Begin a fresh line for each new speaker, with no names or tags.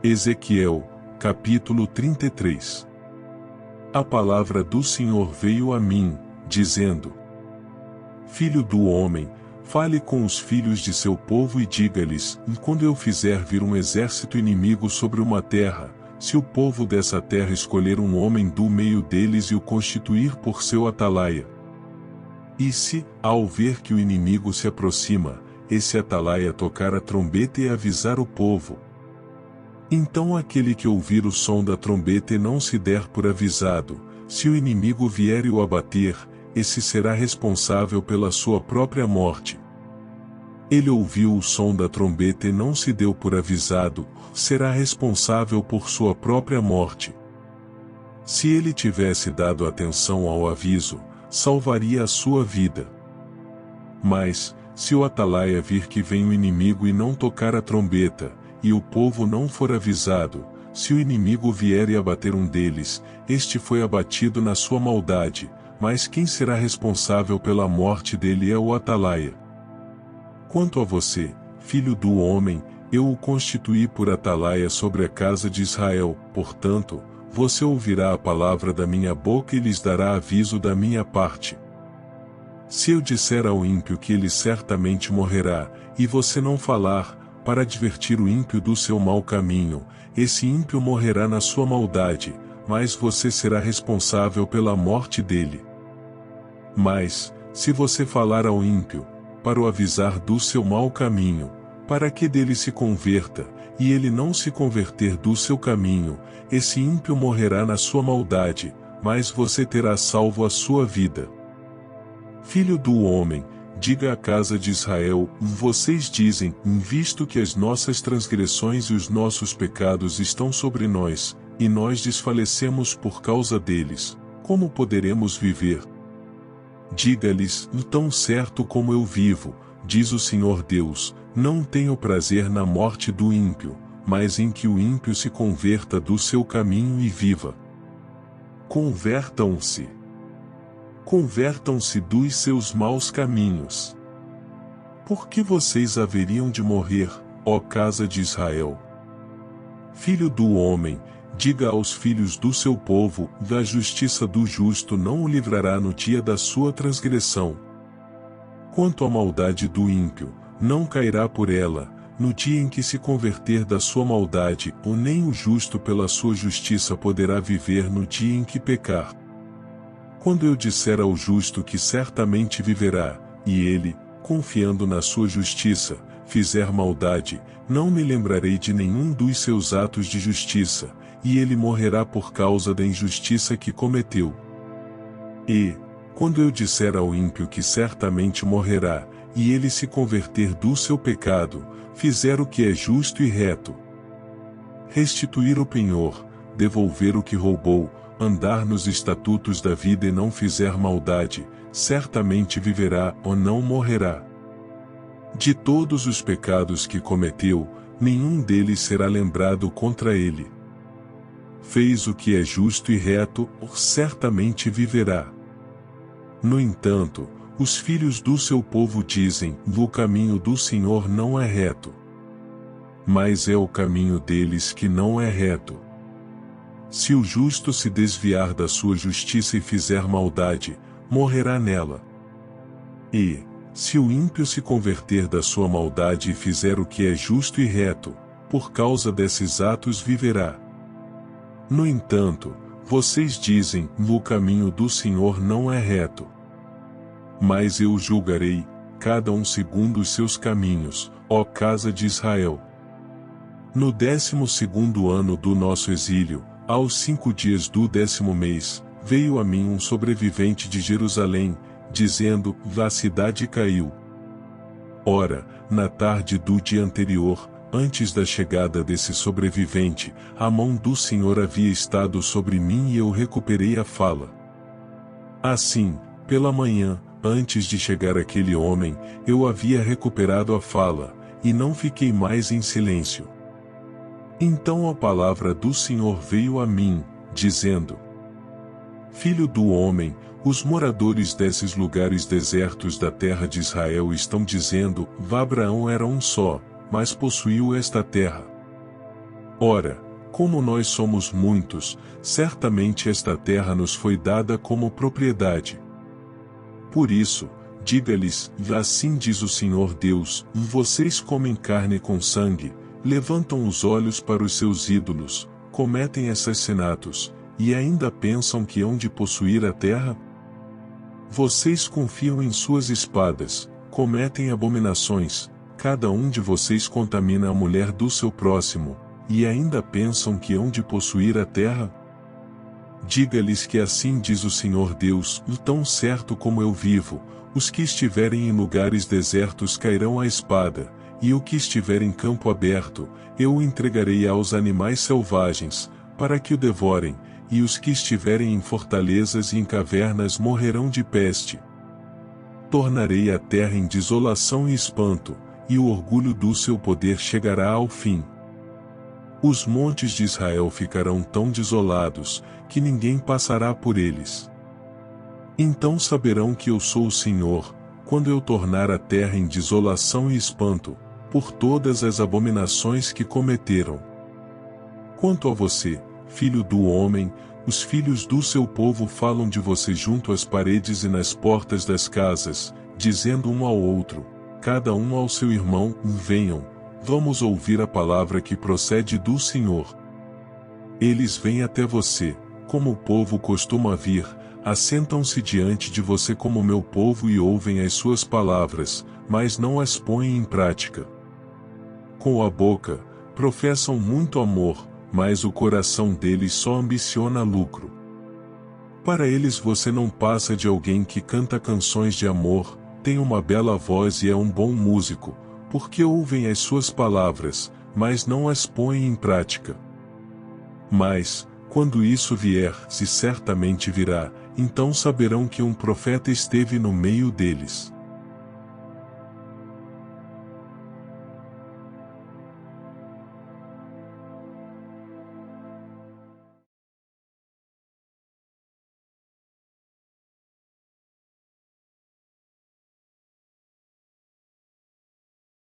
Ezequiel, capítulo 33. A palavra do Senhor veio a mim, dizendo: Filho do homem, fale com os filhos de seu povo e diga-lhes: quando eu fizer vir um exército inimigo sobre uma terra, se o povo dessa terra escolher um homem do meio deles e o constituir por seu atalaia, e se, ao ver que o inimigo se aproxima, esse atalaia tocar a trombeta e avisar o povo, então aquele que ouvir o som da trombeta e não se der por avisado, se o inimigo vier e o abater, esse será responsável pela sua própria morte. Ele ouviu o som da trombeta e não se deu por avisado, será responsável por sua própria morte. Se ele tivesse dado atenção ao aviso, salvaria a sua vida. Mas, se o atalaia vir que vem o inimigo e não tocar a trombeta, e o povo não for avisado, se o inimigo vier e abater um deles, este foi abatido na sua maldade, mas quem será responsável pela morte dele é o atalaia. Quanto a você, filho do homem, eu o constituí por atalaia sobre a casa de Israel, portanto, você ouvirá a palavra da minha boca e lhes dará aviso da minha parte. Se eu disser ao ímpio que ele certamente morrerá, e você não falar, para advertir o ímpio do seu mau caminho, esse ímpio morrerá na sua maldade, mas você será responsável pela morte dele. Mas, se você falar ao ímpio, para o avisar do seu mau caminho, para que dele se converta, e ele não se converter do seu caminho, esse ímpio morrerá na sua maldade, mas você terá salvo a sua vida. Filho do homem, diga à casa de Israel: vocês dizem, visto que as nossas transgressões e os nossos pecados estão sobre nós, e nós desfalecemos por causa deles, como poderemos viver? Diga-lhes: tão certo como eu vivo, diz o Senhor Deus, não tenho prazer na morte do ímpio, mas em que o ímpio se converta do seu caminho e viva. Convertam-se dos seus maus caminhos. Por que vocês haveriam de morrer, ó casa de Israel? Filho do homem, diga aos filhos do seu povo: da justiça do justo não o livrará no dia da sua transgressão. Quanto à maldade do ímpio, não cairá por ela, no dia em que se converter da sua maldade, ou nem o justo pela sua justiça poderá viver no dia em que pecar. Quando eu disser ao justo que certamente viverá, e ele, confiando na sua justiça, fizer maldade, não me lembrarei de nenhum dos seus atos de justiça, e ele morrerá por causa da injustiça que cometeu. E, quando eu disser ao ímpio que certamente morrerá, e ele se converter do seu pecado, fizer o que é justo e reto, restituir o penhor, devolver o que roubou, andar nos estatutos da vida e não fizer maldade, certamente viverá ou não morrerá. De todos os pecados que cometeu, nenhum deles será lembrado contra ele. Fez o que é justo e reto, certamente viverá. No entanto, os filhos do seu povo dizem: o caminho do Senhor não é reto. Mas é o caminho deles que não é reto. Se o justo se desviar da sua justiça e fizer maldade, morrerá nela. E, se o ímpio se converter da sua maldade e fizer o que é justo e reto, por causa desses atos viverá. No entanto, vocês dizem: o caminho do Senhor não é reto. Mas eu julgarei, cada um segundo os seus caminhos, ó casa de Israel. No 12º ano do nosso exílio, aos 5 dias do 10º mês, veio a mim um sobrevivente de Jerusalém, dizendo: a cidade caiu. Ora, na tarde do dia anterior, antes da chegada desse sobrevivente, a mão do Senhor havia estado sobre mim e eu recuperei a fala. Assim, pela manhã, antes de chegar aquele homem, eu havia recuperado a fala, e não fiquei mais em silêncio. Então a palavra do Senhor veio a mim, dizendo: Filho do homem, os moradores desses lugares desertos da terra de Israel estão dizendo: Abraão era um só, mas possuiu esta terra. Ora, como nós somos muitos, certamente esta terra nos foi dada como propriedade. Por isso, diga-lhes, assim diz o Senhor Deus, vocês comem carne com sangue, levantam os olhos para os seus ídolos, cometem assassinatos, e ainda pensam que hão de possuir a terra? Vocês confiam em suas espadas, cometem abominações, cada um de vocês contamina a mulher do seu próximo, e ainda pensam que hão de possuir a terra? Diga-lhes que assim diz o Senhor Deus, tão certo como eu vivo, os que estiverem em lugares desertos cairão à espada, e o que estiver em campo aberto, eu o entregarei aos animais selvagens, para que o devorem, e os que estiverem em fortalezas e em cavernas morrerão de peste. Tornarei a terra em desolação e espanto, e o orgulho do seu poder chegará ao fim. Os montes de Israel ficarão tão desolados, que ninguém passará por eles. Então saberão que eu sou o Senhor, quando eu tornar a terra em desolação e espanto, por todas as abominações que cometeram. Quanto a você, filho do homem, os filhos do seu povo falam de você junto às paredes e nas portas das casas, dizendo um ao outro, cada um ao seu irmão, venham, vamos ouvir a palavra que procede do Senhor. Eles vêm até você, como o povo costuma vir, assentam-se diante de você como meu povo e ouvem as suas palavras, mas não as põem em prática. Com a boca, professam muito amor, mas o coração deles só ambiciona lucro. Para eles você não passa de alguém que canta canções de amor, tem uma bela voz e é um bom músico, porque ouvem as suas palavras, mas não as põem em prática. Mas, quando isso vier, se certamente virá, então saberão que um profeta esteve no meio deles.